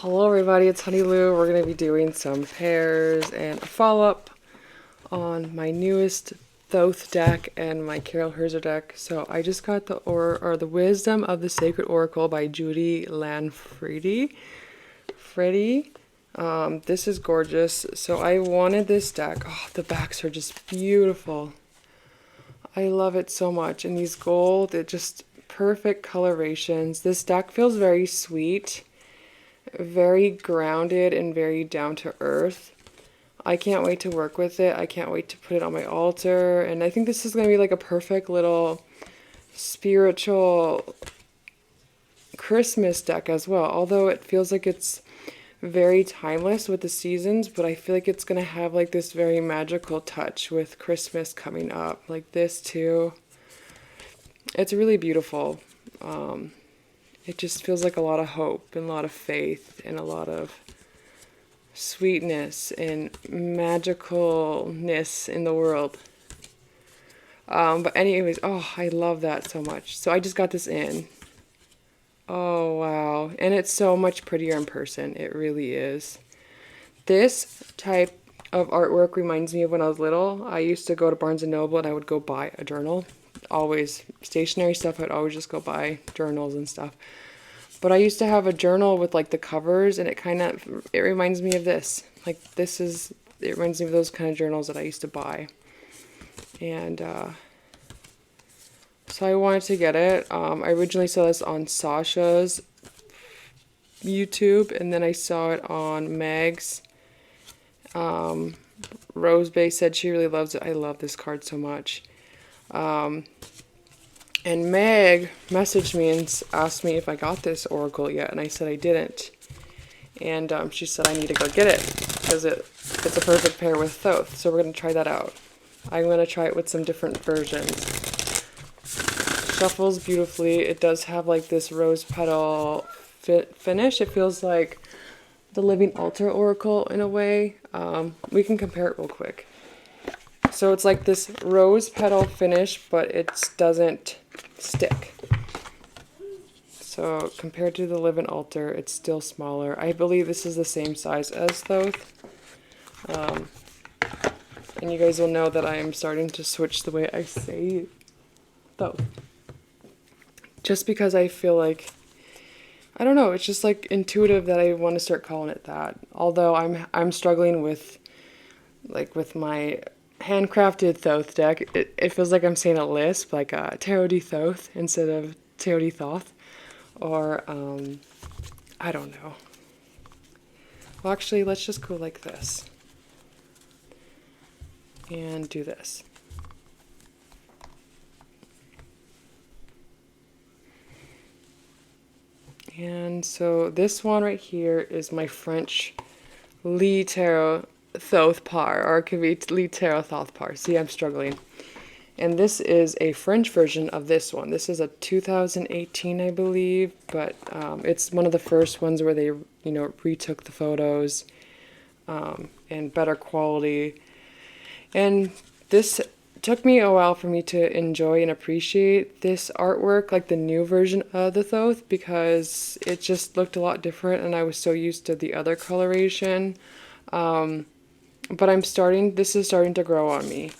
Hello everybody, it's Honey Lou. We're going to be doing some pairs and a follow-up on my newest Thoth deck and my Herzer deck. So I just got the Wisdom of the Sacred Oracle by Judy Lanfredi. This is gorgeous. So I wanted this deck. Oh, the backs are just beautiful. I love it so much. And these gold, it just perfect colorations. This deck feels very sweet, very grounded, and very down to earth. I can't wait to work with it. I can't wait to put it on my altar. And I think this is going to be like a perfect little spiritual Christmas deck as well. Although it feels like it's very timeless with the seasons, but I feel like it's going to have like this very magical touch with Christmas coming up. Like this too. It's really beautiful. It just feels like a lot of hope and a lot of faith and a lot of sweetness and magicalness in the world. But anyways, oh, I love that so much. So I just got this in. Oh, wow. And it's so much prettier in person. It really is. This type of artwork reminds me of when I was little. I used to go to Barnes & Noble and I would go buy a journal. Always stationery stuff. I'd always just go buy journals and stuff. But I used to have a journal with like the covers, and it reminds me of this. Like it reminds me of those kind of journals that I used to buy. And so I wanted to get it. I originally saw this on Sasha's YouTube, and then I saw it on Meg's. Rose Bay said she really loves it. I love this card so much. And Meg messaged me and asked me if I got this oracle yet, and I said I didn't. And she said I need to go get it because it's a perfect pair with Thoth. So we're going to try that out. I'm going to try it with some different versions. Shuffles beautifully. It does have like this rose petal finish. It feels like the Living Altar Oracle in a way. We can compare it real quick. So it's like this rose petal finish, but it doesn't stick. So compared to the Living Altar, it's still smaller. I believe this is the same size as Thoth. And you guys will know that I am starting to switch the way I say Thoth. Just because I feel like, I don't know, it's just like intuitive that I want to start calling it that. Although I'm struggling with my handcrafted Thoth deck. It feels like I'm saying a lisp, like Tarot de Thoth instead of Tarot de Thoth. Or, I don't know. Well, actually, let's just go like this. And do this. And so this one right here is my French Lee Tarot Thoth par, or it could be Lee Tarot Thoth par. See, I'm struggling. And this is a French version of this one. This is a 2018, I believe, but it's one of the first ones where they, retook the photos and better quality. And this took me a while for me to enjoy and appreciate this artwork, like the new version of the Thoth, because it just looked a lot different, and I was so used to the other coloration. But this is starting to grow on me.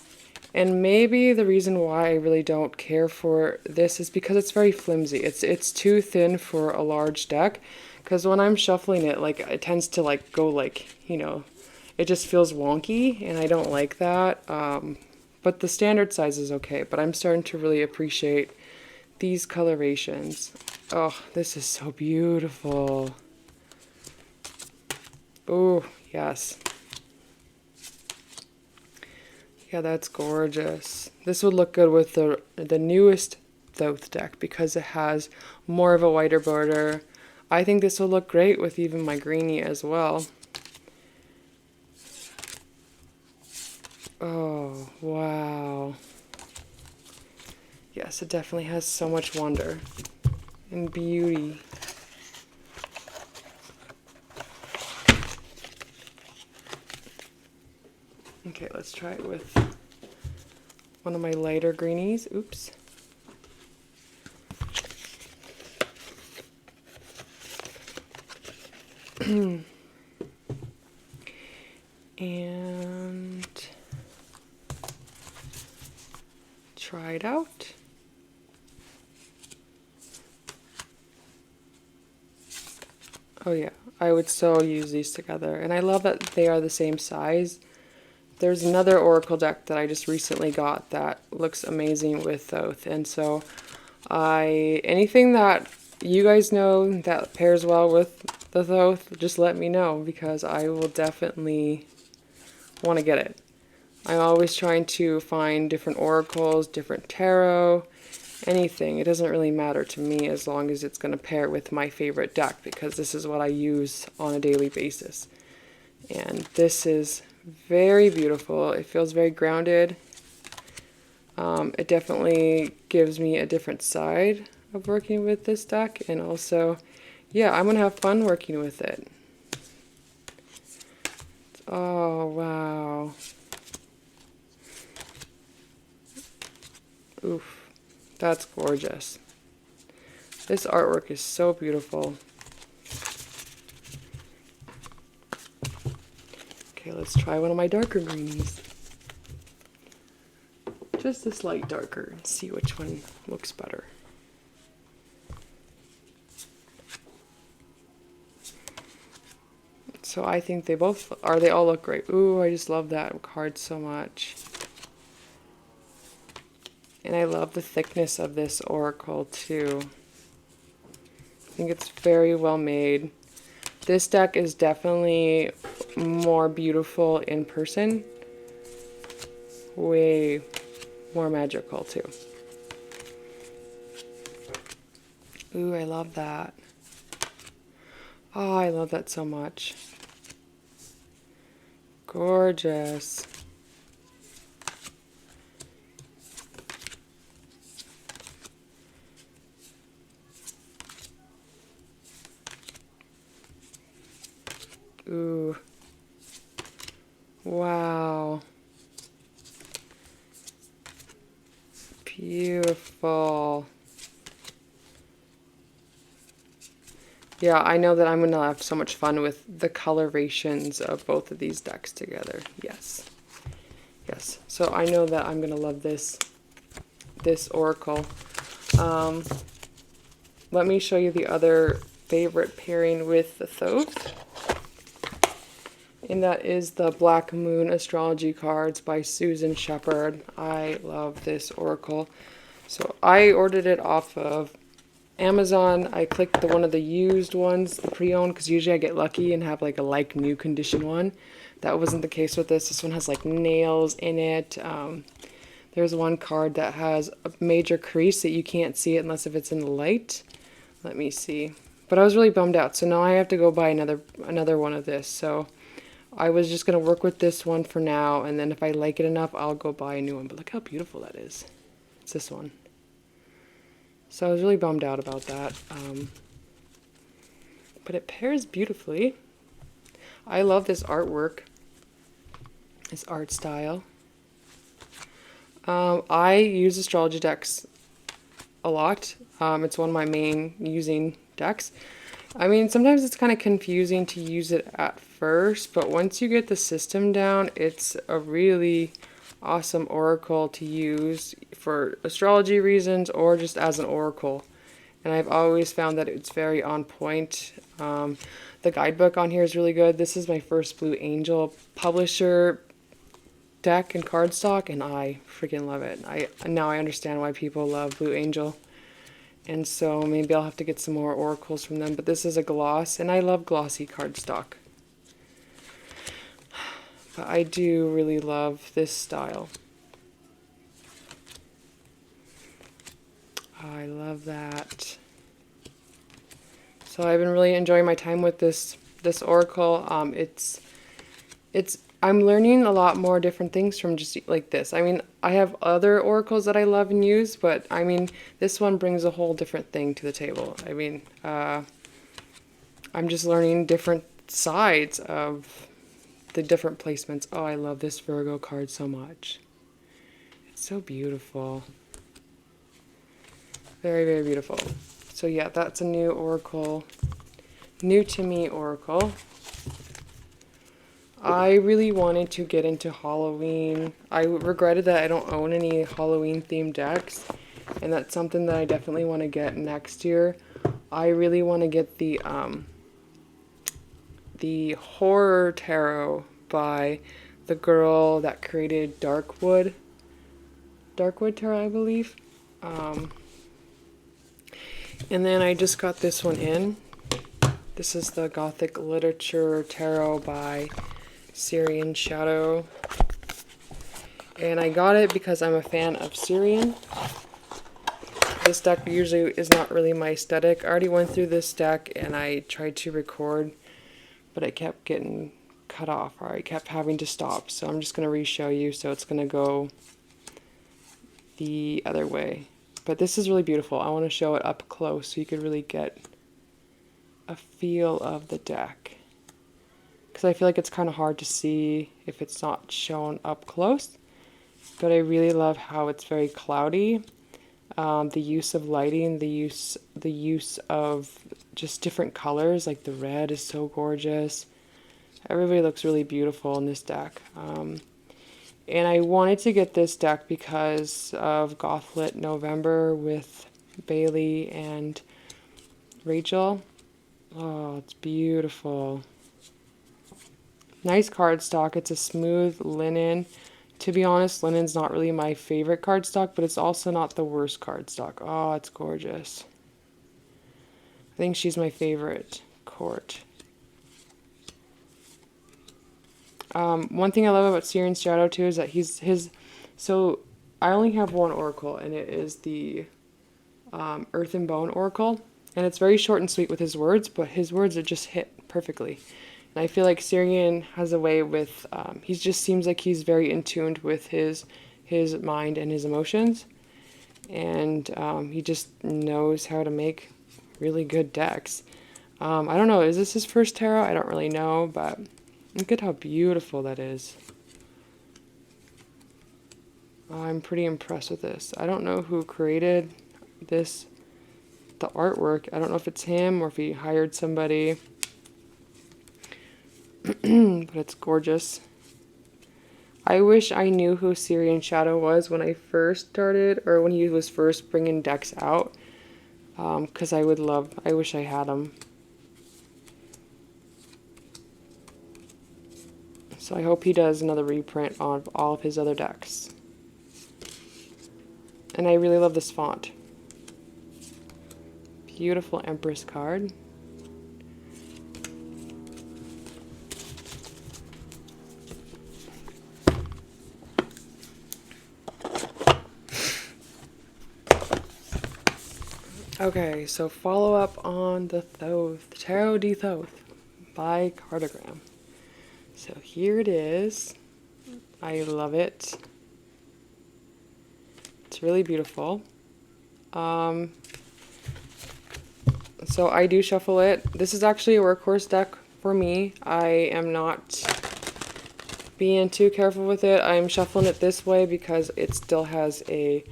And maybe the reason why I really don't care for this is because it's very flimsy. It's too thin for a large deck. Because when I'm shuffling it, like, it tends to like go like, it just feels wonky, and I don't like that. But the standard size is okay. But I'm starting to really appreciate these colorations. Oh, this is so beautiful. Oh, yes. Yeah, that's gorgeous. This would look good with the newest Thoth deck because it has more of a wider border. I think this will look great with even my greenie as well. Oh, wow. Yes, it definitely has so much wonder and beauty. Okay, let's try it with one of my lighter greenies. Oops. And try it out. Oh yeah, I would so use these together. And I love that they are the same size. There's another Oracle deck that I just recently got that looks amazing with Thoth. And so anything that you guys know that pairs well with the Thoth, just let me know, because I will definitely want to get it. I'm always trying to find different oracles, different tarot, anything. It doesn't really matter to me as long as it's going to pair with my favorite deck, because this is what I use on a daily basis. And this is very beautiful. It feels very grounded. It definitely gives me a different side of working with this deck, and also, yeah, I'm gonna have fun working with it. Oh, wow. Oof, that's gorgeous. This artwork is so beautiful. Okay, let's try one of my darker greenies. Just a slight darker and see which one looks better. So I think they all look great. Ooh, I just love that card so much. And I love the thickness of this oracle too. I think it's very well made. This deck is definitely more beautiful in person. Way more magical too. Ooh, I love that. Oh, I love that so much. Gorgeous. Ooh. Wow. Beautiful. Yeah, I know that I'm going to have so much fun with the colorations of both of these decks together. Yes. Yes. So I know that I'm going to love this oracle. Let me show you the other favorite pairing with the Thoth. And that is the Black Moon Astrology cards by Susan Shepard. I love this oracle. So I ordered it off of Amazon. I clicked one of the used ones, the pre-owned, because usually I get lucky and have like a new condition one. That wasn't the case with this. This one has like nails in it. There's one card that has a major crease that you can't see it unless if it's in the light. Let me see. But I was really bummed out, so now I have to go buy another one of this. So I was just going to work with this one for now, and then if I like it enough, I'll go buy a new one. But look how beautiful that is. It's this one. So I was really bummed out about that. But it pairs beautifully. I love this artwork, this art style. I use astrology decks a lot. It's one of my main using decks. I mean, sometimes it's kind of confusing to use it at first, but once you get the system down, it's a really awesome oracle to use for astrology reasons or just as an oracle. And I've always found that it's very on point. The guidebook on here is really good. This is my first Blue Angel publisher deck and cardstock, and I freaking love it. Now I understand why people love Blue Angel. And so maybe I'll have to get some more oracles from them. But this is a gloss, and I love glossy cardstock. But I do really love this style. I love that. So I've been really enjoying my time with this oracle. I'm learning a lot more different things from just like this. I mean, I have other oracles that I love and use, but I mean, this one brings a whole different thing to the table. I mean, I'm just learning different sides of the different placements. Oh, I love this Virgo card so much. It's so beautiful. Very, very beautiful. So yeah, that's a new oracle new to me Oracle. I really wanted to get into Halloween. I regretted that I don't own any Halloween themed decks, and that's something that I definitely want to get next year. I really want to get the horror tarot by the girl that created Darkwood Tarot, I believe. And then I just got this one in. This is the Gothic Literature Tarot by Syrian Shadow. And I got it because I'm a fan of Syrian. This deck usually is not really my aesthetic. I already went through this deck and I tried to record, but it kept getting cut off, or I kept having to stop. So I'm just going to re-show you. So it's going to go the other way. But this is really beautiful. I want to show it up close so you could really get a feel of the deck. Because I feel like it's kind of hard to see if it's not shown up close. But I really love how it's very cloudy. The use of lighting, the use of just different colors, like the red is so gorgeous. Everybody looks really beautiful in this deck. And I wanted to get this deck because of Gothlit November with Bailey and Rachel. Oh, it's beautiful. Nice cardstock. It's a smooth linen. To be honest, linen's not really my favorite cardstock, but it's also not the worst cardstock. Oh, it's gorgeous. I think she's my favorite court. One thing I love about Syrian Shadow too is that so I only have one oracle, and it is the Earth and Bone Oracle, and it's very short and sweet with his words, but his words are just hit perfectly. And I feel like Syrian has a way with, he just seems like he's very in tune with his mind and his emotions, and he just knows how to make really good decks. I don't know, is this his first tarot? I don't really know, but look at how beautiful that is. I'm pretty impressed with this. I don't know who created the artwork. I don't know if it's him or if he hired somebody. But it's gorgeous. I wish I knew who Syrian Shadow was when I first started, or when he was first bringing decks out. Because I wish I had him. So I hope he does another reprint on all of his other decks. And I really love this font. Beautiful Empress card. Okay, so follow up on the Thoth, Tarot de Thoth by Cartogram. So here it is. I love it. It's really beautiful. So I do shuffle it. This is actually a workhorse deck for me. I am not being too careful with it. I'm shuffling it this way because it still has a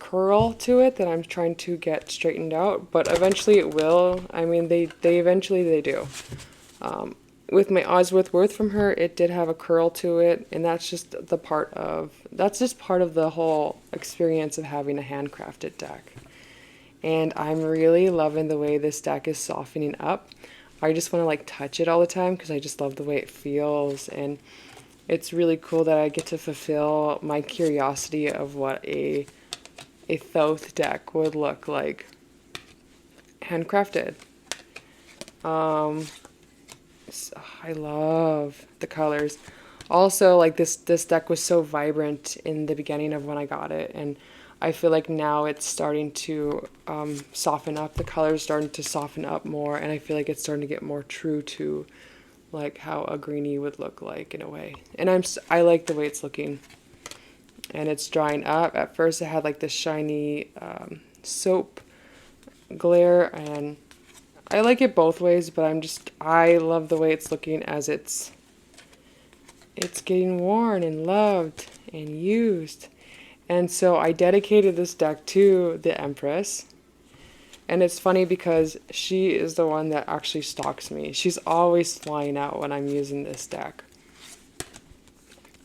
curl to it that I'm trying to get straightened out, but eventually it will. I mean, they eventually do. With my Oswith Worth from her, it did have a curl to it, and that's just part of the whole experience of having a handcrafted deck. And I'm really loving the way this deck is softening up. I just want to like touch it all the time because I just love the way it feels, and it's really cool that I get to fulfill my curiosity of what a Thoth deck would look like handcrafted. I love the colors. Also, like this deck was so vibrant in the beginning of when I got it, and I feel like now it's starting to soften up. The colors starting to soften up more, and I feel like it's starting to get more true to like how a greenie would look like in a way. And I like the way it's looking, and it's drying up. At first, it had like this shiny soap glare, and I like it both ways, but I love the way it's looking as it's getting worn and loved and used. And so I dedicated this deck to the Empress. And it's funny because she is the one that actually stalks me. She's always flying out when I'm using this deck.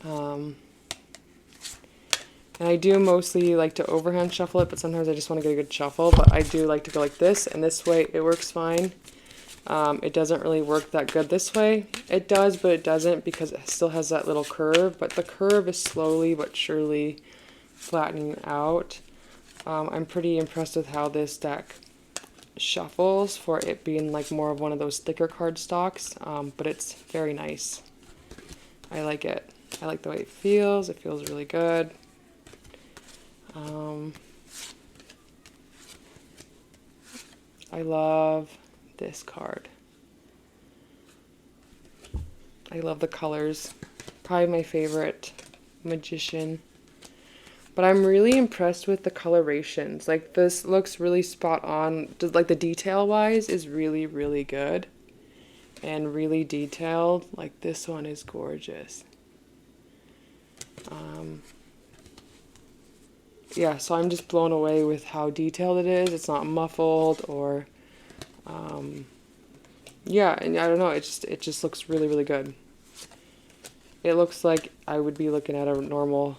And I do mostly like to overhand shuffle it, but sometimes I just want to get a good shuffle. But I do like to go like this, and this way it works fine. It doesn't really work that good this way. It does, but it doesn't because it still has that little curve. But the curve is slowly but surely flattening out. I'm pretty impressed with how this deck shuffles for it being like more of one of those thicker card stocks, but it's very nice. I like it. I like the way it feels. It feels really good. I love this card. I love the colors. Probably my favorite Magician. But I'm really impressed with the colorations. Like, this looks really spot on. Like, the detail wise is really, really good. And really detailed. Like, this one is gorgeous. Yeah, so I'm just blown away with how detailed it is. It's not muffled or, yeah, and I don't know, it just looks really, really good. It looks like I would be looking at a normal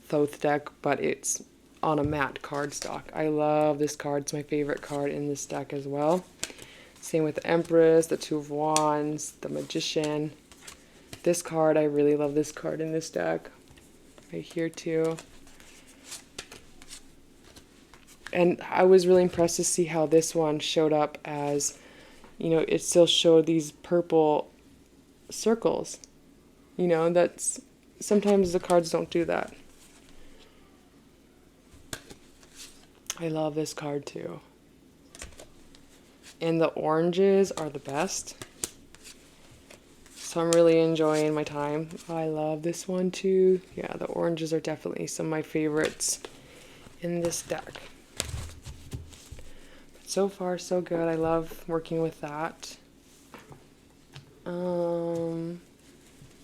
Thoth deck, but it's on a matte cardstock. I love this card. It's my favorite card in this deck as well. Same with the Empress, the Two of Wands, the Magician. This card, I really love this card in this deck. Right here too. And I was really impressed to see how this one showed up as, you know, it still showed these purple circles. You know, that's, sometimes the cards don't do that. I love this card too. And the oranges are the best. So I'm really enjoying my time. I love this one too. Yeah, the oranges are definitely some of my favorites in this deck. But so far, so good. I love working with that.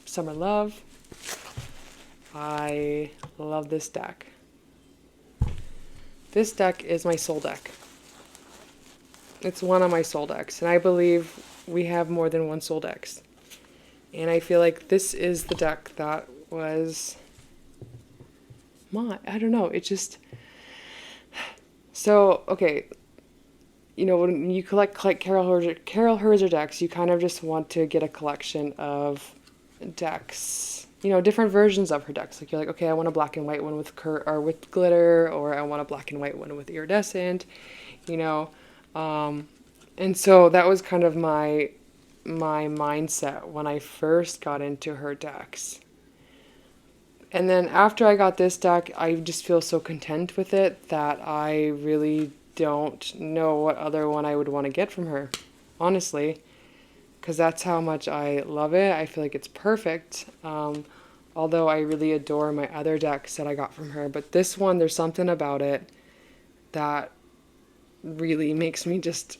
Summer Love. I love this deck. This deck is my soul deck. It's one of my soul decks, and I believe we have more than one soul decks. And I feel like this is the deck that was I don't know, it just, so, okay, you know, when you collect Carol Herzer decks, you kind of just want to get a collection of decks, you know, different versions of her decks. Like, you're like, okay, I want a black and white one with with glitter, or I want a black and white one with iridescent, you know. And so that was kind of my mindset when I first got into her decks. And then after I got this deck, I just feel so content with it that I really don't know what other one I would want to get from her, honestly, because that's how much I love it. I feel like it's perfect. Although I really adore my other decks that I got from her, but this one, there's something about it that really makes me just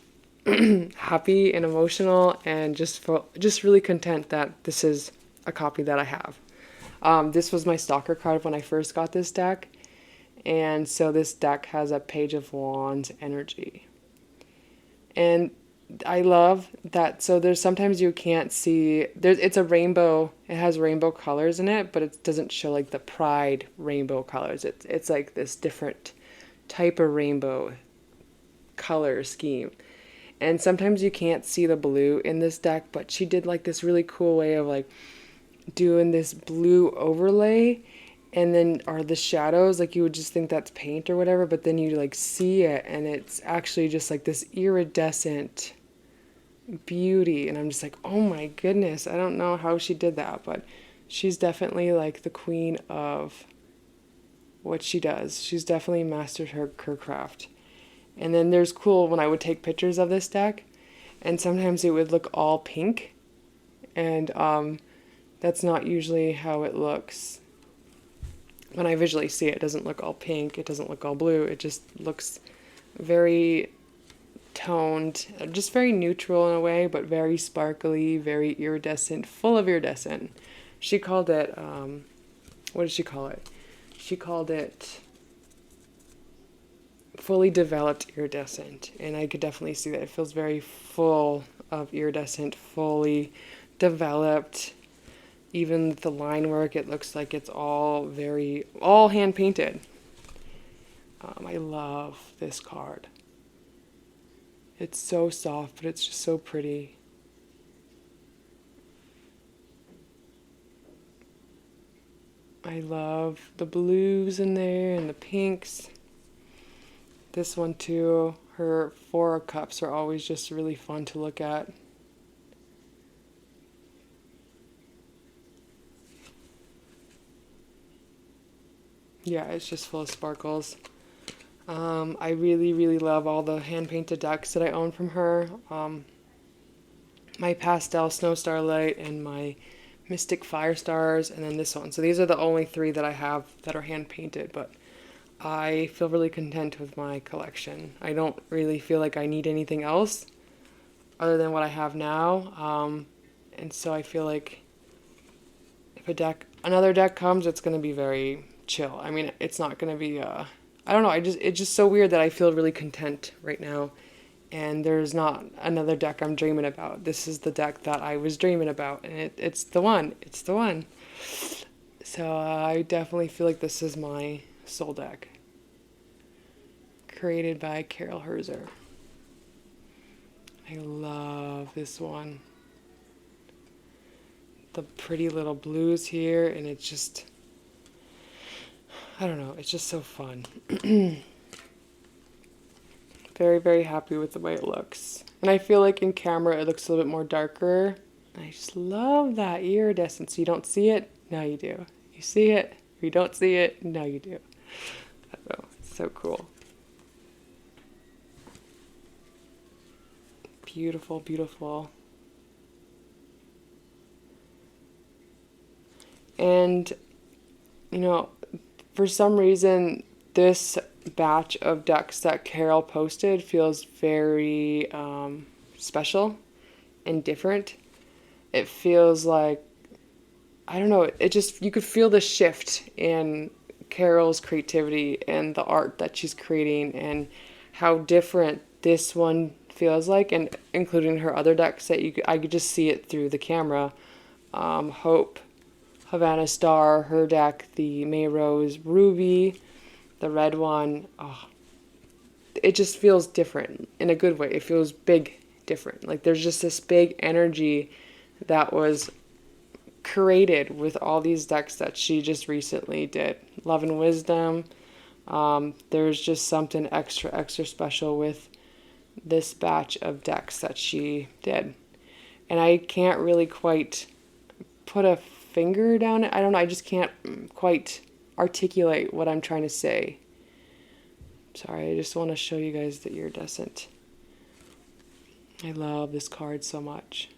happy and emotional, and just really content that this is a copy that I have. This was my stalker card when I first got this deck, and so this deck has a Page of Wands energy, and I love that. So there's sometimes you can't see, it's a rainbow, it has rainbow colors in it, but it doesn't show like the pride rainbow colors. It's like this different type of rainbow color scheme. And sometimes you can't see the blue in this deck, but she did like this really cool way of like doing this blue overlay, and then are the shadows, like you would just think that's paint or whatever, but then you like see it and it's actually just like this iridescent beauty. And I'm just like, oh my goodness, I don't know how she did that, but she's definitely like the queen of what she does. She's definitely mastered her craft. And then there's cool when I would take pictures of this deck, and sometimes it would look all pink, and that's not usually how it looks. When I visually see it, it doesn't look all pink, it doesn't look all blue, it just looks very toned, just very neutral in a way, but very sparkly, very iridescent, full of iridescent. She called it, what did she call it? She called it fully developed iridescent, and I could definitely see that. It feels very full of iridescent, fully developed. Even the line work, it looks like it's all hand painted. I love this card. It's so soft, but it's just so pretty. I love the blues in there and the pinks. This one too, her 4 of Cups are always just really fun to look at. Yeah, it's just full of sparkles. I really, really love all the hand-painted decks that I own from her. My Pastel Snow Starlight and my Mystic Fire Stars, and then this one. So these are the only 3 that I have that are hand-painted, but I feel really content with my collection. I don't really feel like I need anything else other than what I have now. And so I feel like if another deck comes, it's going to be very chill. I mean, it's not going to be, I don't know, it's just so weird that I feel really content right now. And there's not another deck I'm dreaming about. This is the deck that I was dreaming about, and it's the one. It's the one. So I definitely feel like this is my soul deck. Created by Carol Herzer. I love this one. The pretty little blues here, and it's just, I don't know, it's just so fun. Very, very happy with the way it looks. And I feel like in camera it looks a little bit more darker. I just love that iridescence. You don't see it? Now you do. You see it? Or you don't see it? Now you do. Oh, it's so cool. Beautiful, beautiful. And, you know, for some reason, this batch of decks that Carol posted feels very special and different. It feels like, I don't know, it just, you could feel the shift in Carol's creativity and the art that she's creating and how different this one feels like, and including her other decks that I could just see it through the camera. Hope, Havana Star, her deck, the May Rose Ruby, the red one, it just feels different in a good way. It feels big, different. Like there's just this big energy that was created with all these decks that she just recently did. Love and Wisdom. There's just something extra special with this batch of decks that she did. And I can't really quite put a finger down it. I don't know. I just can't quite articulate what I'm trying to say. Sorry, I just want to show you guys the iridescent. I love this card so much.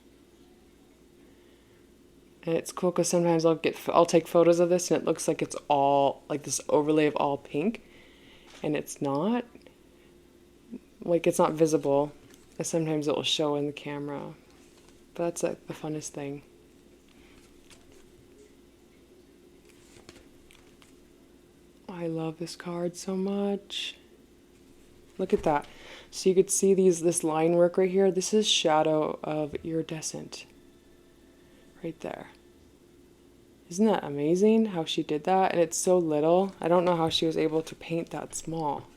And it's cool because sometimes I'll take photos of this and it looks like it's all like this overlay of all pink, and it's not. Like it's not visible. And sometimes it will show in the camera. But that's like the funnest thing. I love this card so much. Look at that. So you could see this line work right here. This is Shadow of Iridescent. Right there. Isn't that amazing how she did that? And it's so little. I don't know how she was able to paint that small.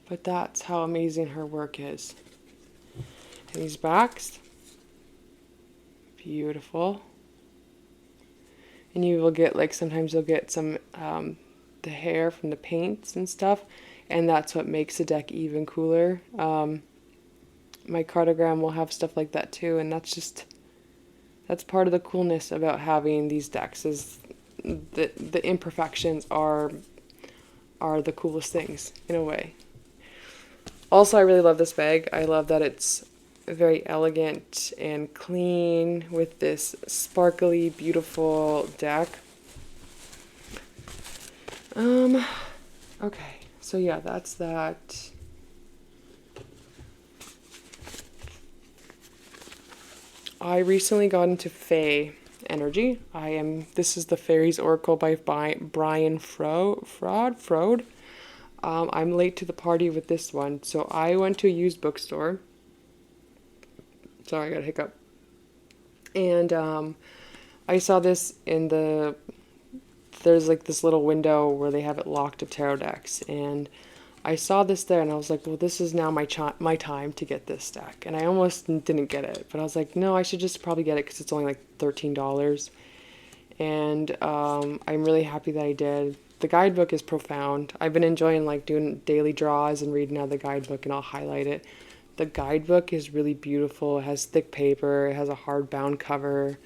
But that's how amazing her work is. And these backs. Beautiful. And you will get, like, sometimes you'll get some, the hair from the paints and stuff. And that's what makes the deck even cooler. My cartogram will have stuff like that too. And that's part of the coolness about having these decks, is the imperfections are the coolest things in a way. Also, I really love this bag. I love that it's very elegant and clean with this sparkly, beautiful deck. Okay, so yeah, that's that. I recently got into Fae energy. This is the Fairies Oracle by Brian Frode. I'm late to the party with this one. So I went to a used bookstore. Sorry, I got a hiccup. And I saw this in there's like this little window where they have it locked of tarot decks. And I saw this there and I was like, well, this is now my time to get this deck. And I almost didn't get it. But I was like, no, I should just probably get it because it's only like $13. And I'm really happy that I did. The guidebook is profound. I've been enjoying like doing daily draws and reading out the guidebook, and I'll highlight it. The guidebook is really beautiful. It has thick paper. It has a hardbound cover.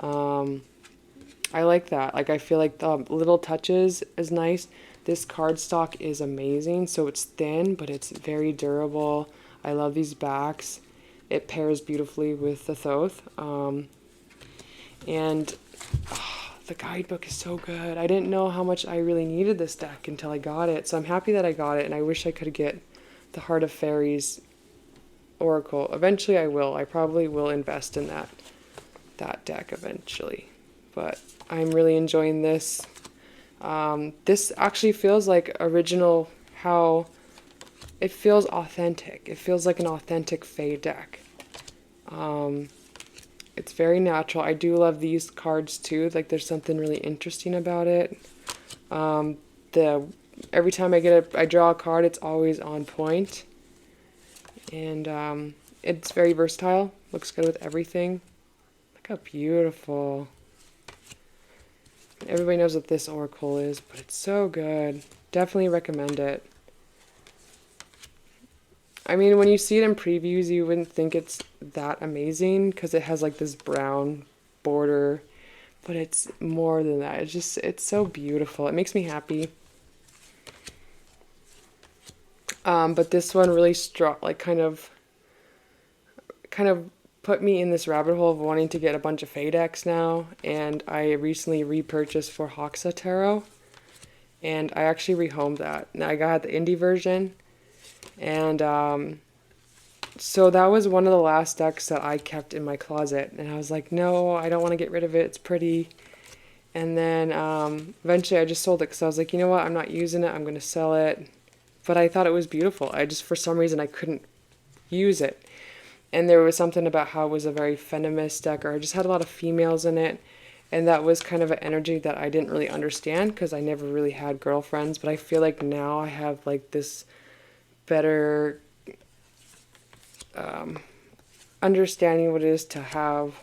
I like that. Like, I feel like the little touches is nice. This cardstock is amazing. So it's thin, but it's very durable. I love these backs. It pairs beautifully with the Thoth. And the guidebook is so good. I didn't know how much I really needed this deck until I got it. So I'm happy that I got it, and I wish I could get the Heart of Fairies Oracle. Eventually I will. I probably will invest in that deck eventually. But I'm really enjoying this. This actually feels like original, how it feels authentic. It feels like an authentic Fae deck. It's very natural. I do love these cards too. Like, there's something really interesting about it. Every time I draw a card, it's always on point. And it's very versatile. Looks good with everything. Look how beautiful. Everybody knows what this oracle is, but it's so good. Definitely recommend it. I mean, when you see it in previews, you wouldn't think it's that amazing because it has like this brown border, but it's more than that. It's so beautiful. It makes me happy. But this one really struck, like, kind of put me in this rabbit hole of wanting to get a bunch of Fae decks now. And I recently repurchased for Hoxa Tarot, and I actually rehomed that. Now I got the indie version. And so that was one of the last decks that I kept in my closet, and I was like, no, I don't want to get rid of it, it's pretty. And then eventually I just sold it because I was like, you know what, I'm not using it, I'm going to sell it. But I thought it was beautiful. I just, for some reason, I couldn't use it. And there was something about how it was a very feminist deck, or I just had a lot of females in it, and that was kind of an energy that I didn't really understand because I never really had girlfriends. But I feel like now I have like this better understanding what it is to have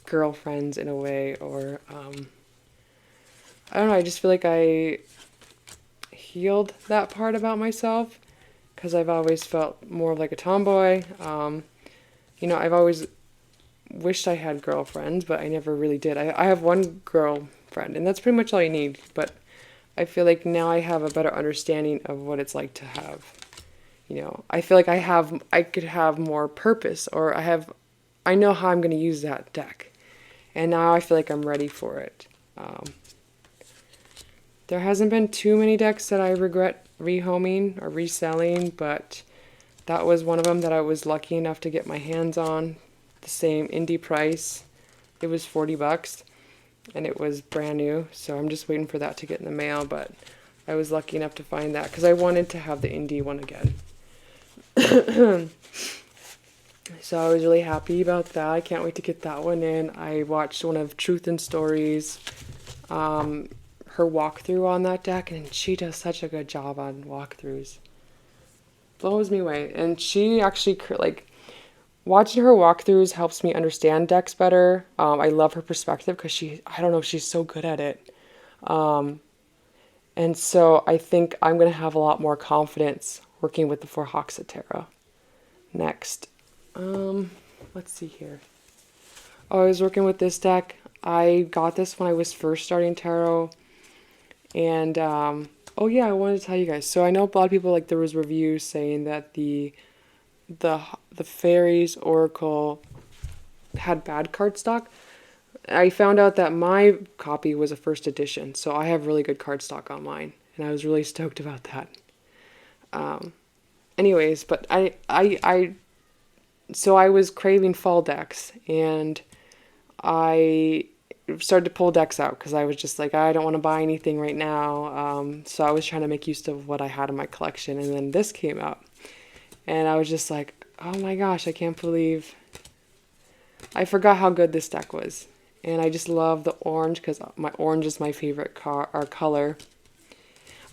girlfriends in a way, or I don't know, I just feel like I healed that part about myself because I've always felt more of like a tomboy. I've always wished I had girlfriends, but I never really did. I have one girlfriend, and that's pretty much all you need, but I feel like now I have a better understanding of what it's like to have, I feel like I could have more purpose, or I know how I'm going to use that deck. And now I feel like I'm ready for it. There hasn't been too many decks that I regret rehoming or reselling, but that was one of them that I was lucky enough to get my hands on. The same indie price. It was $40. And it was brand new, so I'm just waiting for that to get in the mail, but I was lucky enough to find that because I wanted to have the indie one again. So I was really happy about that. I can't wait to get that one in. I watched one of Truth and Stories, her walkthrough on that deck, and she does such a good job on walkthroughs. Blows me away. And she actually, like, watching her walkthroughs helps me understand decks better. I love her perspective because she's so good at it. And so I think I'm going to have a lot more confidence working with the Four Hoxa Tarot next. Let's see here. Oh, I was working with this deck. I got this when I was first starting tarot. And, oh yeah, I wanted to tell you guys. So I know a lot of people, like, there was reviews saying that the Fairies Oracle had bad cardstock. I found out that my copy was a first edition, so I have really good cardstock on mine, and I was really stoked about that. Anyways, but so I was craving fall decks, and I started to pull decks out because I was just like, I don't want to buy anything right now. So I was trying to make use of what I had in my collection, and then this came out, and I was just like, oh my gosh, I can't believe I forgot how good this deck was. And I just love the orange because my orange is my favorite color.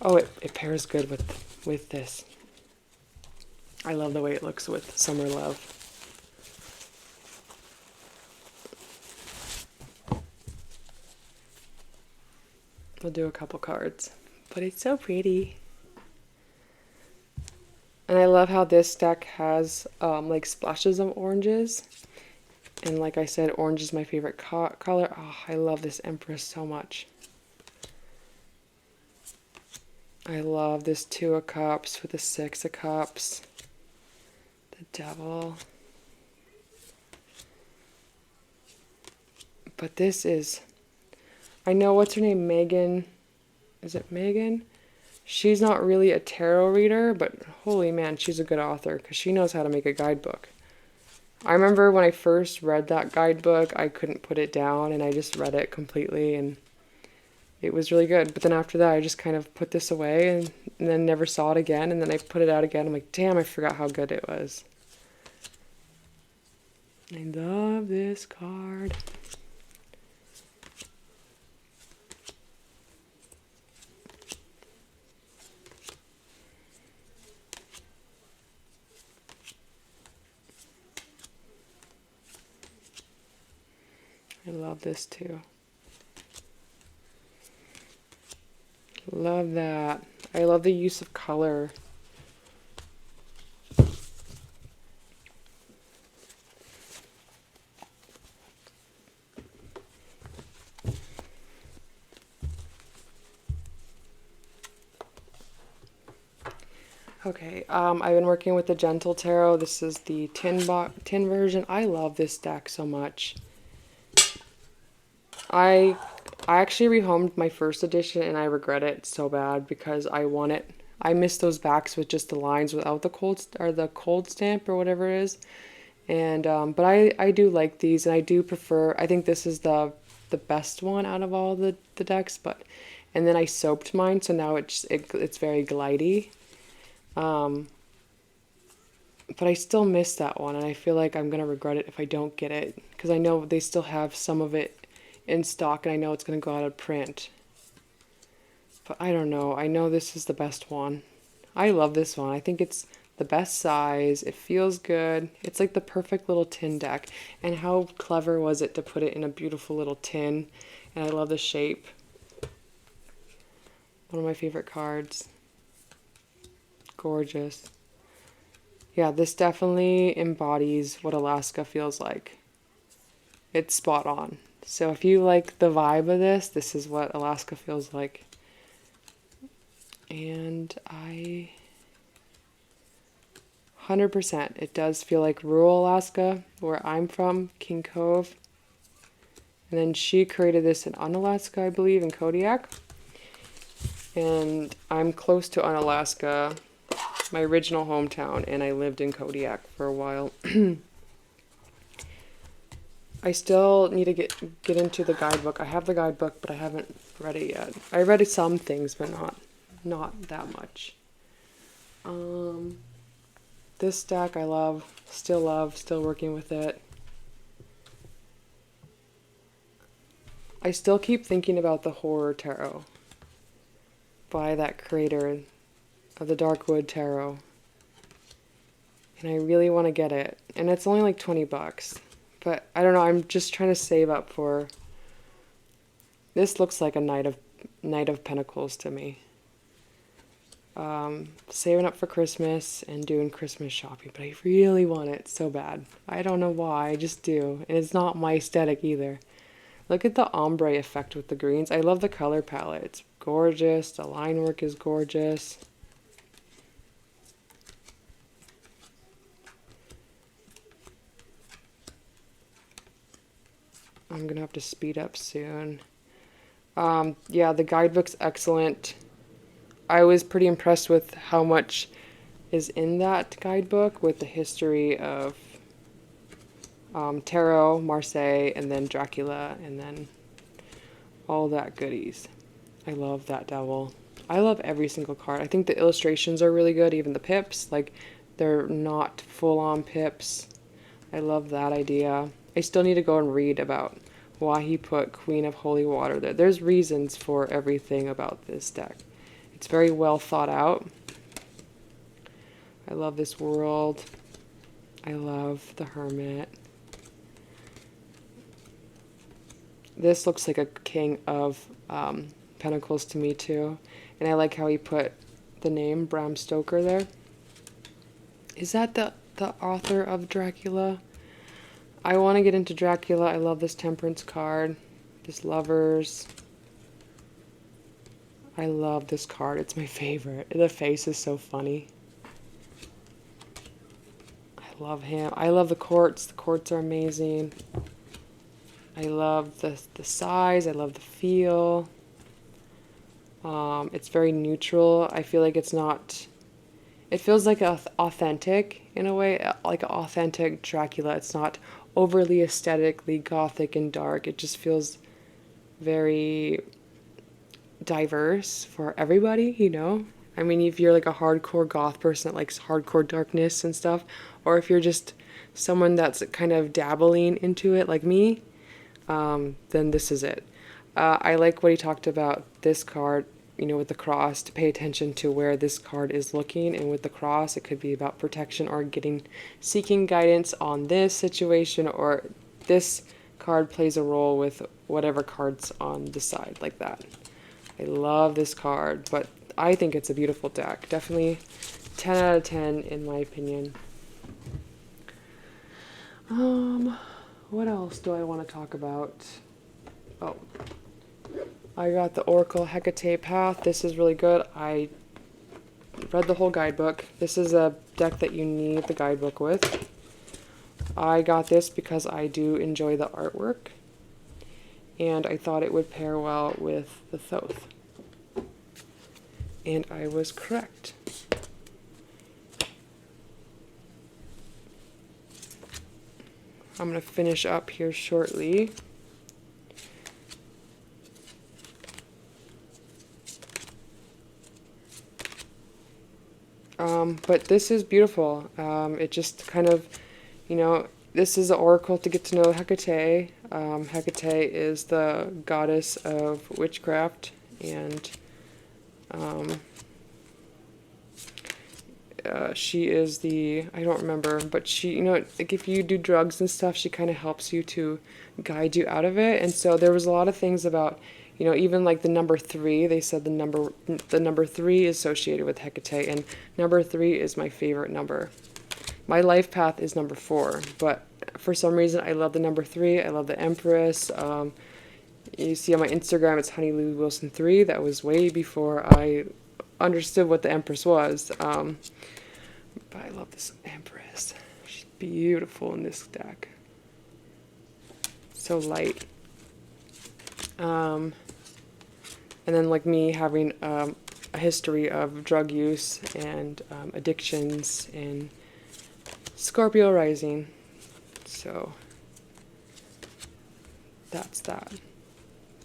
Oh, it pairs good with this. I love the way it looks with Summer Love. I'll do a couple cards, but it's so pretty. And I love how this deck has like splashes of oranges. And like I said, orange is my favorite color. Oh, I love this Empress so much. I love this 2 of Cups with the 6 of Cups. The Devil. But this is, I know, what's her name, Megan? Is it Megan? She's not really a tarot reader, but holy man, she's a good author because she knows how to make a guidebook. I remember when I first read that guidebook, I couldn't put it down, and I just read it completely, and it was really good. But then after that, I just kind of put this away and then never saw it again, and then I put it out again. I'm like, damn, I forgot how good it was. I love this card. I love this too. Love that. I love the use of color. Okay, I've been working with the Gentle Tarot. This is the tin version. I love this deck so much. I actually rehomed my first edition, and I regret it so bad because I miss those backs with just the lines without the cold stamp or whatever it is. And but I do like these, and I do prefer. I think this is the best one out of all the decks. And then I soaped mine, so now it's very glidey. But I still miss that one, and I feel like I'm gonna regret it if I don't get it because I know they still have some of it in stock, and I know it's gonna go out of print. But I don't know. I know this is the best one. I love this one. I think it's the best size. It feels good. It's like the perfect little tin deck. And how clever was it to put it in a beautiful little tin? And I love the shape. One of my favorite cards. Gorgeous. Yeah, this definitely embodies what Alaska feels like. It's spot on. So if you like the vibe of this is what Alaska feels like. And 100%, it does feel like rural Alaska, where I'm from, King Cove. And then she created this in Unalaska, I believe, in Kodiak. And I'm close to Unalaska, my original hometown, and I lived in Kodiak for a while. I still need to get into the guidebook. I have the guidebook, but I haven't read it yet. I read some things, but not that much. This deck I love, still working with it. I still keep thinking about the Horror Tarot by that creator of the Darkwood Tarot. And I really want to get it. And it's only like $20. But I don't know, I'm just trying to save up for... This looks like a Knight of Pentacles to me. Saving up for Christmas and doing Christmas shopping, but I really want it so bad. I don't know why, I just do. And it's not my aesthetic either. Look at the ombre effect with the greens. I love the color palette. It's gorgeous. The line work is gorgeous. I'm gonna have to speed up soon. Yeah, the guidebook's excellent. I was pretty impressed with how much is in that guidebook with the history of tarot, Marseille, and then Dracula, and then all that goodies. I love that devil. I love every single card. I think the illustrations are really good, even the pips. Like, they're not full-on pips. I love that idea. I still need to go and read about why he put Queen of Holy Water there. There's reasons for everything about this deck. It's very well thought out. I love this world. I love the Hermit. This looks like a King of Pentacles to me too. And I like how he put the name Bram Stoker there. Is that the author of Dracula? I want to get into Dracula. I love this Temperance card. This Lovers. I love this card. It's my favorite. The face is so funny. I love him. I love the courts. The courts are amazing. I love the size. I love the feel. It's very neutral. I feel like it's not... It feels like authentic in a way, like an authentic Dracula. It's not overly aesthetically gothic and dark. It just feels very diverse for everybody, you know? I mean, if you're like a hardcore goth person that likes hardcore darkness and stuff, or if you're just someone that's kind of dabbling into it like me, then this is it. I like what he talked about this card, you know, with the cross, to pay attention to where this card is looking, and with the cross it could be about protection or seeking guidance on this situation, or this card plays a role with whatever card's on the side, like that. I love this card, but I think it's a beautiful deck. Definitely 10 out of 10 in my opinion. What else do I want to talk about? Oh, I got the Oracle Hecate Path. This is really good. I read the whole guidebook. This is a deck that you need the guidebook with. I got this because I do enjoy the artwork, and I thought it would pair well with the Thoth. And I was correct. I'm going to finish up here shortly. But this is beautiful. It just kind of, you know, this is the oracle to get to know Hecate. Hecate is the goddess of witchcraft, and she is the, I don't remember, but she, you know, like if you do drugs and stuff, she kind of helps you to guide you out of it. And so there was a lot of things about, you know, even like the number 3, they said the number 3 is associated with Hecate, and number 3 is my favorite number. My life path is number 4, but for some reason I love the number 3. I love the Empress. You see on my Instagram, it's Honey Lou Wilson 3. That was way before I understood what the Empress was. But I love this Empress. She's beautiful in this deck. So light. And then like me having a history of drug use and addictions and Scorpio rising. So that's that.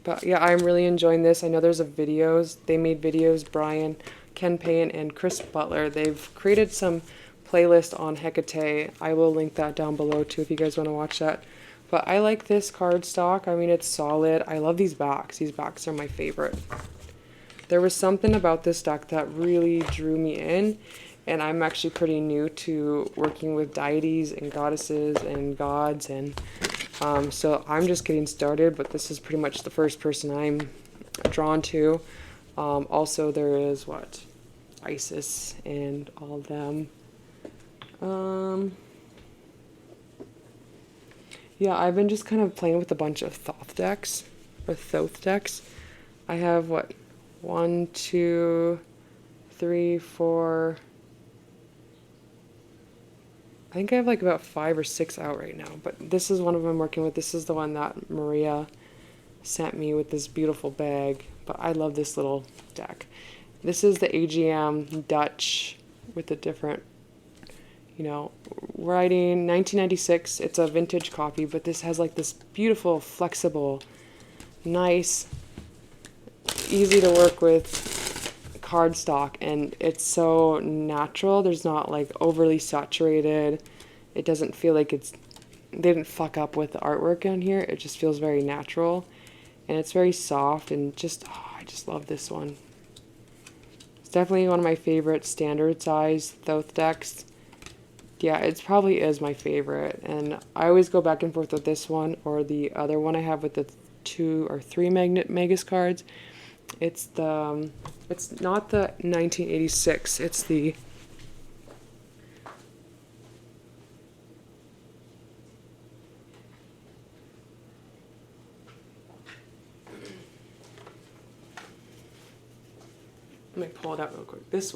But yeah, I'm really enjoying this. I know there's videos. They made videos, Brian, Ken Payne, and Chris Butler. They've created some playlist on Hecate. I will link that down below too if you guys want to watch that. But I like this card stock. I mean, it's solid. I love these backs. These backs are my favorite. There was something about this deck that really drew me in, and I'm actually pretty new to working with deities and goddesses and gods, and so I'm just getting started, but this is pretty much the first person I'm drawn to. Also, there is, what, Isis and all of them. Yeah, I've been just kind of playing with a bunch of Thoth decks, or Thoth decks. I have, what, 1, 2, 3, 4... I think I have like about 5 or 6 out right now, but this is one of them I'm working with. This is the one that Maria sent me with this beautiful bag, but I love this little deck. This is the AGM Dutch with a different, you know, writing, 1996. It's a vintage copy, but this has like this beautiful, flexible, nice easy to work with cardstock, and it's so natural. There's not like overly saturated. It doesn't feel like they didn't fuck up with the artwork on here. It just feels very natural, and it's very soft, and just, oh, I just love this one. It's definitely one of my favorite standard size Thoth decks. Yeah, it probably is my favorite, and I always go back and forth with this one or the other one I have with the 2 or 3 Magus cards. It's not the 1986, it's the let me pull it out real quick. This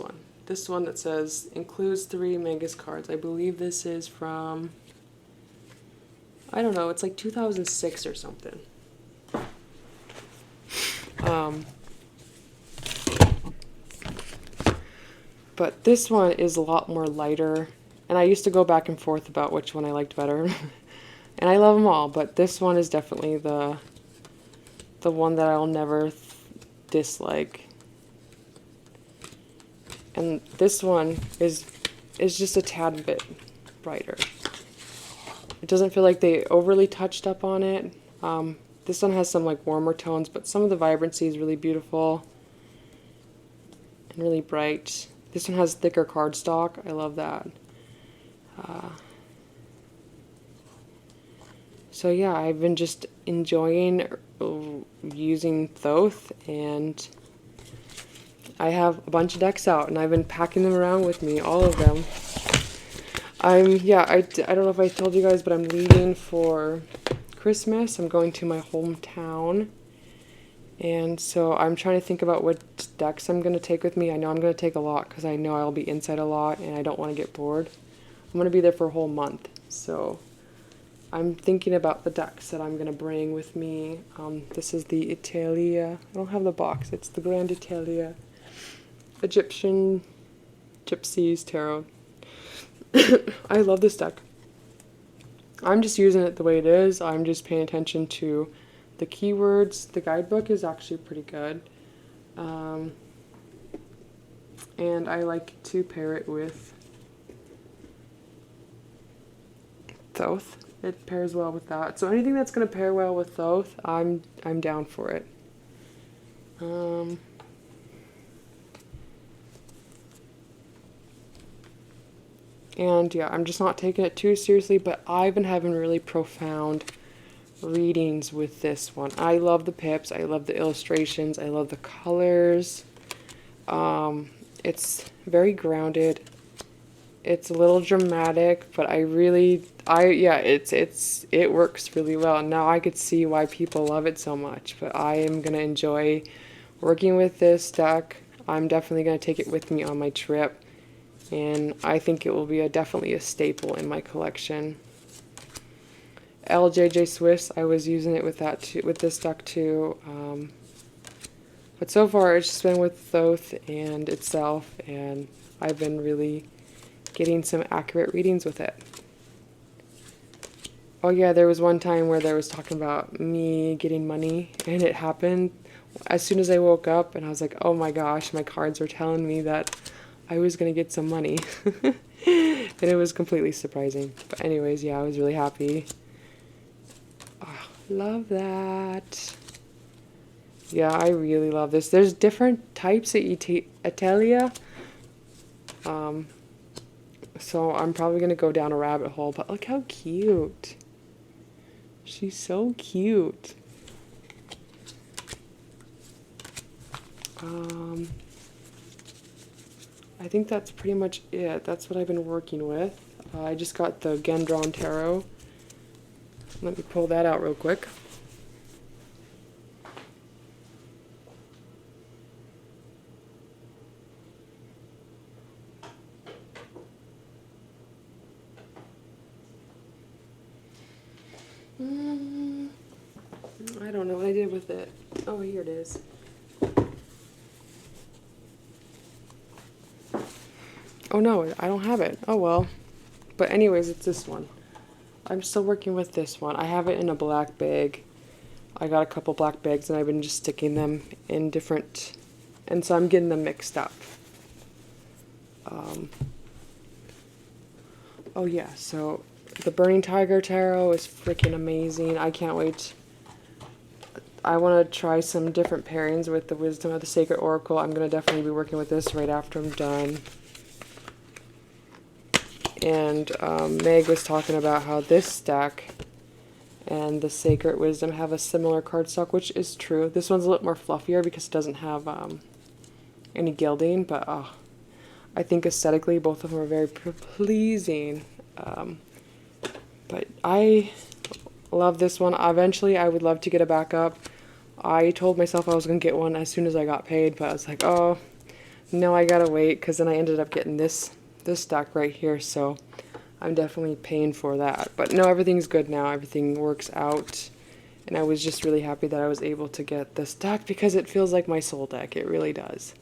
one that says includes 3 Magus cards. I believe this is from, I don't know, it's like 2006 or something. But this one is a lot more lighter, and I used to go back and forth about which one I liked better. And I love them all, but this one is definitely the one that I'll never dislike. And this one is just a tad bit brighter. It doesn't feel like they overly touched up on it. This one has some like warmer tones, but some of the vibrancy is really beautiful and really bright. This one has thicker cardstock. I love that. So yeah, I've been just enjoying using Thoth, and I have a bunch of decks out, and I've been packing them around with me, all of them. I don't know if I told you guys, but I'm leaving for Christmas. I'm going to my hometown. And so I'm trying to think about what decks I'm going to take with me. I know I'm going to take a lot because I know I'll be inside a lot and I don't want to get bored. I'm going to be there for a whole month. So I'm thinking about the decks that I'm going to bring with me. This is the Italia. I don't have the box. It's the Grand Italia Egyptian Gypsies Tarot. I love this deck. I'm just using it the way it is. I'm just paying attention to the keywords. The guidebook is actually pretty good. And I like to pair it with Thoth. It pairs well with that. So anything that's going to pair well with Thoth, I'm down for it. And yeah, I'm just not taking it too seriously, but I've been having really profound readings with this one. I love the pips, I love the illustrations, I love the colors. It's very grounded. It's a little dramatic, but it works really well. Now I could see why people love it so much, but I am going to enjoy working with this deck. I'm definitely going to take it with me on my trip, and I think it will be definitely a staple in my collection. LJJ Swiss, I was using it with that too, with this deck too. But so far it's just been with Thoth and itself, and I've been really getting some accurate readings with it. Oh yeah, there was one time where there was talking about me getting money, and it happened as soon as I woke up, and I was like, oh my gosh, my cards were telling me that I was going to get some money. And it was completely surprising. But anyways, yeah, I was really happy. Oh, love that. Yeah, I really love this. There's different types of Italia. So I'm probably going to go down a rabbit hole, but look how cute. She's so cute. I think that's pretty much it. That's what I've been working with. I just got the Gendron Tarot. Let me pull that out real quick. I don't know what I did with it. Oh, here it is. Oh no, I don't have it. Oh well. But anyways, it's this one. I'm still working with this one. I have it in a black bag. I got a couple black bags and I've been just sticking them in different, and so I'm getting them mixed up. Oh yeah, so the Burning Tiger Tarot is freaking amazing. I can't wait. I want to try some different pairings with the Wisdom of the Sacred Oracle. I'm going to definitely be working with this right after I'm done. And Meg was talking about how this stack and the Sacred Wisdom have a similar cardstock, which is true. This one's a little more fluffier because it doesn't have any gilding, but I think aesthetically both of them are very pleasing. But I love this one. Eventually I would love to get a backup. I told myself I was going to get one as soon as I got paid, but I was like, oh, no, I gotta wait, because then I ended up getting this stack right here, so I'm definitely paying for that. But no, everything's good now. Everything works out, and I was just really happy that I was able to get this stack because it feels like my soul deck. It really does,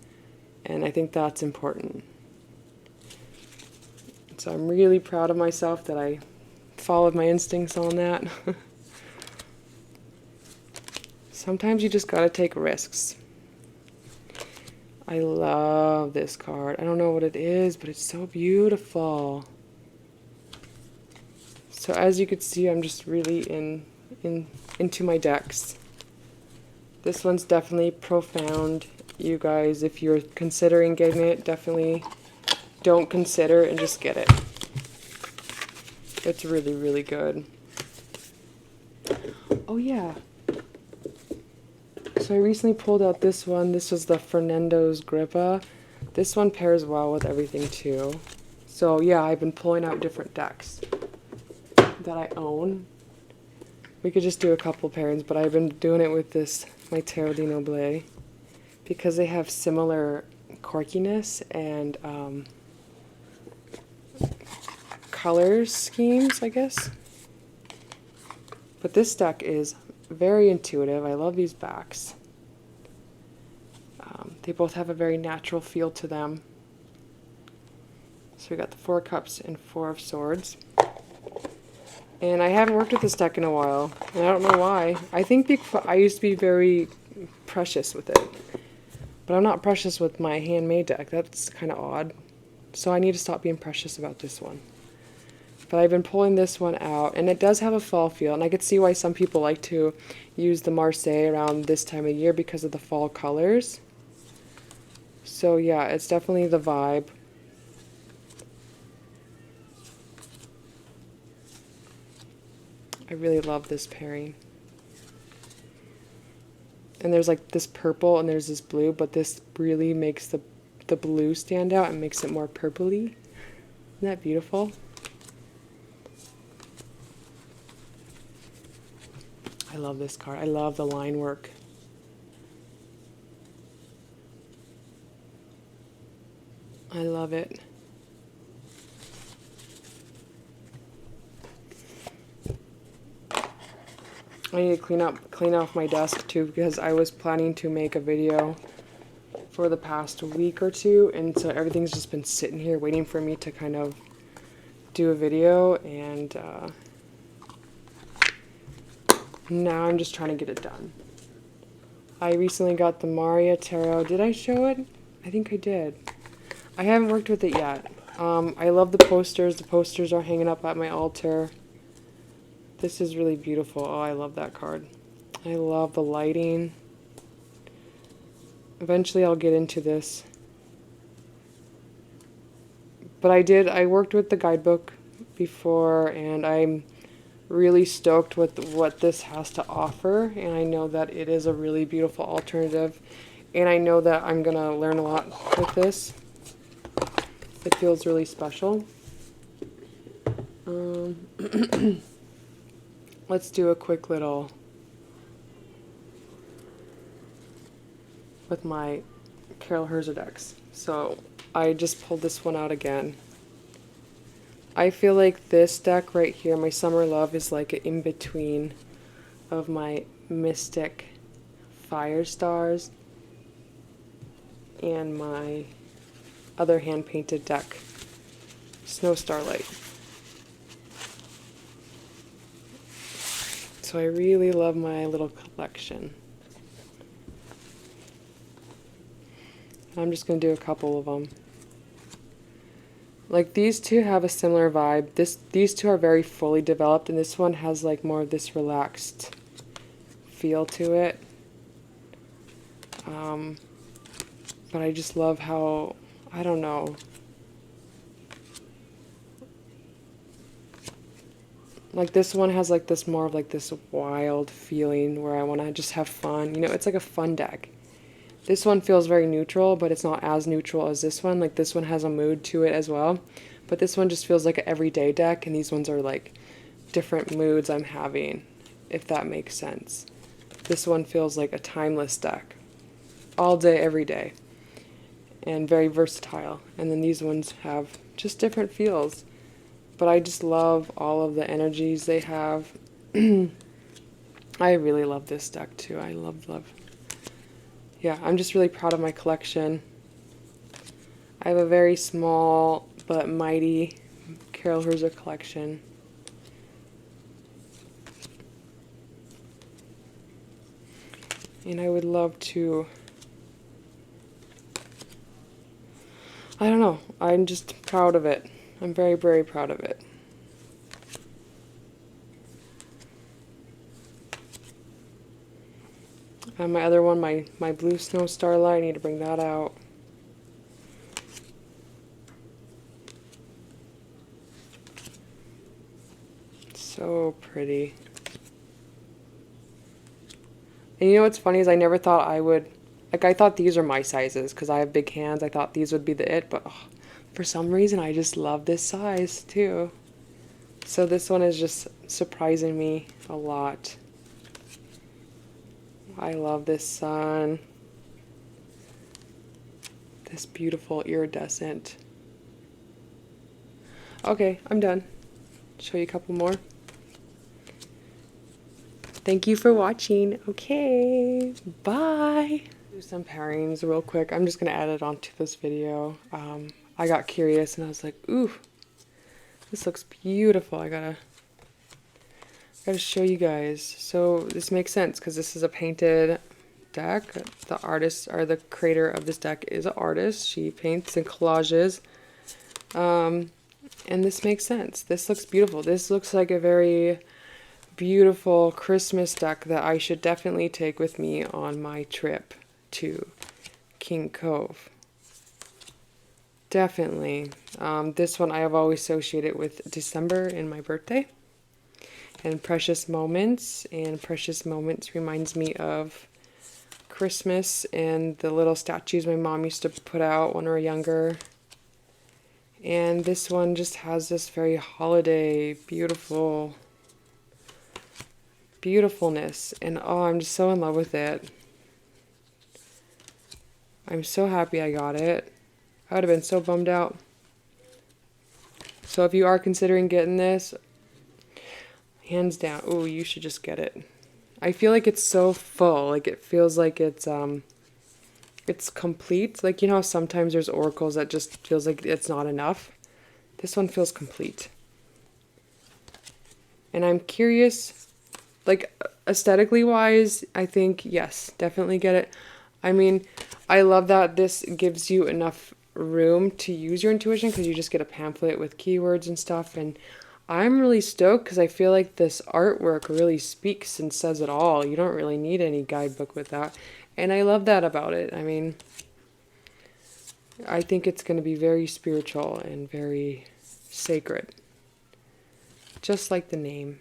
and I think that's important. So I'm really proud of myself that I followed my instincts on that. Sometimes you just gotta take risks. I love this card. I don't know what it is, but it's so beautiful. So as you can see, I'm just really into my decks. This one's definitely profound. You guys, if you're considering getting it, definitely don't consider and just get it. It's really, really good. Oh yeah. So I recently pulled out this one. This was the Fernando's Grippa. This one pairs well with everything too. So yeah, I've been pulling out different decks that I own. We could just do a couple pairings, but I've been doing it with this, my Tarot di Noble, because they have similar quirkiness and color schemes, I guess. But this deck is very intuitive. I love these backs. They both have a very natural feel to them. So we got the 4 Cups and 4 of Swords. And I haven't worked with this deck in a while, and I don't know why. I think because I used to be very precious with it. But I'm not precious with my handmade deck. That's kind of odd. So I need to stop being precious about this one. But I've been pulling this one out, and it does have a fall feel, and I could see why some people like to use the Marseille around this time of year because of the fall colors. So yeah, it's definitely the vibe. I really love this pairing. And there's like this purple and there's this blue, but this really makes the blue stand out and makes it more purpley. Isn't that beautiful? I love this card. I love the line work. I love it. I need to clean off my desk too, because I was planning to make a video for the past week or two, and so everything's just been sitting here waiting for me to kind of do a video, and now I'm just trying to get it done. I recently got the Maria Tarot. Did I show it? I think I did. I haven't worked with it yet. I love the posters. The posters are hanging up at my altar. This is really beautiful. Oh, I love that card. I love the lighting. Eventually I'll get into this. But I worked with the guidebook before, and I'm really stoked with what this has to offer, and I know that it is a really beautiful alternative, and I know that I'm gonna learn a lot with this. It feels really special. Let's do a quick little with my Carol Herzer decks. So I just pulled this one out again. I feel like this deck right here, my Summer Love, is like an in-between of my Mystic Fire Stars and my other hand-painted deck, Snow Starlight. So I really love my little collection. I'm just going to do a couple of them. Like these two have a similar vibe. These two are very fully developed, and this one has like more of this relaxed feel to it. But I just love how, I don't know. Like this one has like this more of like this wild feeling where I want to just have fun. You know, it's like a fun deck. This one feels very neutral, but it's not as neutral as this one. Like this one has a mood to it as well. But this one just feels like an everyday deck, and these ones are like different moods I'm having, if that makes sense. This one feels like a timeless deck. All day, every day. And very versatile. And then these ones have just different feels. But I just love all of the energies they have. I really love this deck too. I love. Yeah, I'm just really proud of my collection. I have a very small but mighty Carol Herzer collection. And I would love to, I don't know, I'm just proud of it. I'm very, very proud of it. And my other one, my Blue Snow Starlight, I need to bring that out. So pretty. And you know what's funny is I never thought I would, like I thought these are my sizes because I have big hands. I thought these would be the it, but for some reason I just love this size too. So this one is just surprising me a lot. I love this sun. This beautiful iridescent. Okay, I'm done. Show you a couple more. Thank you for watching. Okay, bye. Do some pairings real quick. I'm just gonna add it onto this video. I got curious and I was like, ooh, this looks beautiful. I gotta show you guys. So this makes sense because this is a painted deck. The artist, or the creator of this deck, is an artist. She paints and collages. And this makes sense. This looks beautiful. This looks like a very beautiful Christmas deck that I should definitely take with me on my trip to King Cove. Definitely. This one I have always associated with December and my birthday. And Precious Moments. And Precious Moments reminds me of Christmas and the little statues my mom used to put out when we were younger. And this one just has this very holiday, beautifulness. And oh, I'm just so in love with it. I'm so happy I got it. I would have been so bummed out. So if you are considering getting this, hands down, oh, you should just get it. I feel like it's so full. Like it feels like it's complete. Like, you know, sometimes there's oracles that just feels like it's not enough. This one feels complete. And I'm curious, like aesthetically wise, I think, yes, definitely get it. I mean, I love that this gives you enough room to use your intuition because you just get a pamphlet with keywords and stuff. And I'm really stoked because I feel like this artwork really speaks and says it all. You don't really need any guidebook with that. And I love that about it. I mean, I think it's going to be very spiritual and very sacred. Just like the name.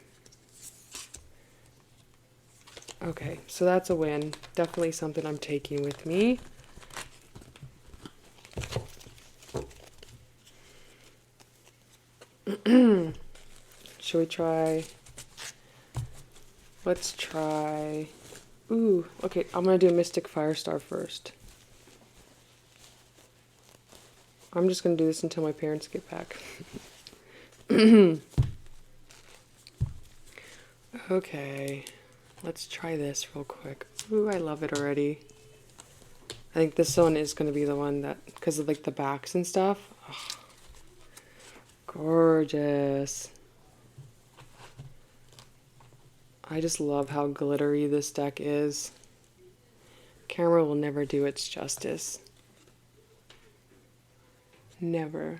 Okay, so that's a win. Definitely something I'm taking with me. Should we try? Let's try. Ooh, okay, I'm going to do Mystic Firestar first. I'm just going to do this until my parents get back. Okay, let's try this real quick. Ooh, I love it already. I think this one is going to be the one that, because of like the backs and stuff. Oh, gorgeous. I just love how glittery this deck is. Camera will never do its justice. Never.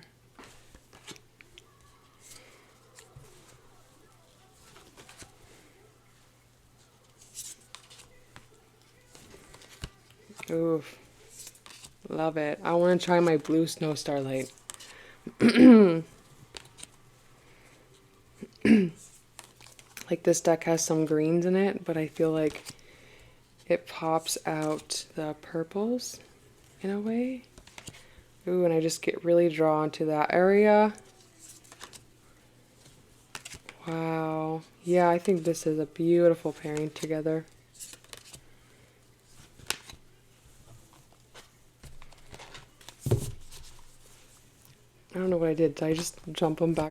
Oof. Love it. I want to try my blue snow starlight. Like this deck has some greens in it, but I feel like it pops out the purples in a way. Ooh, and I just get really drawn to that area. Wow. Yeah, I think this is a beautiful pairing together. I don't know what I did. Did I just jump them back?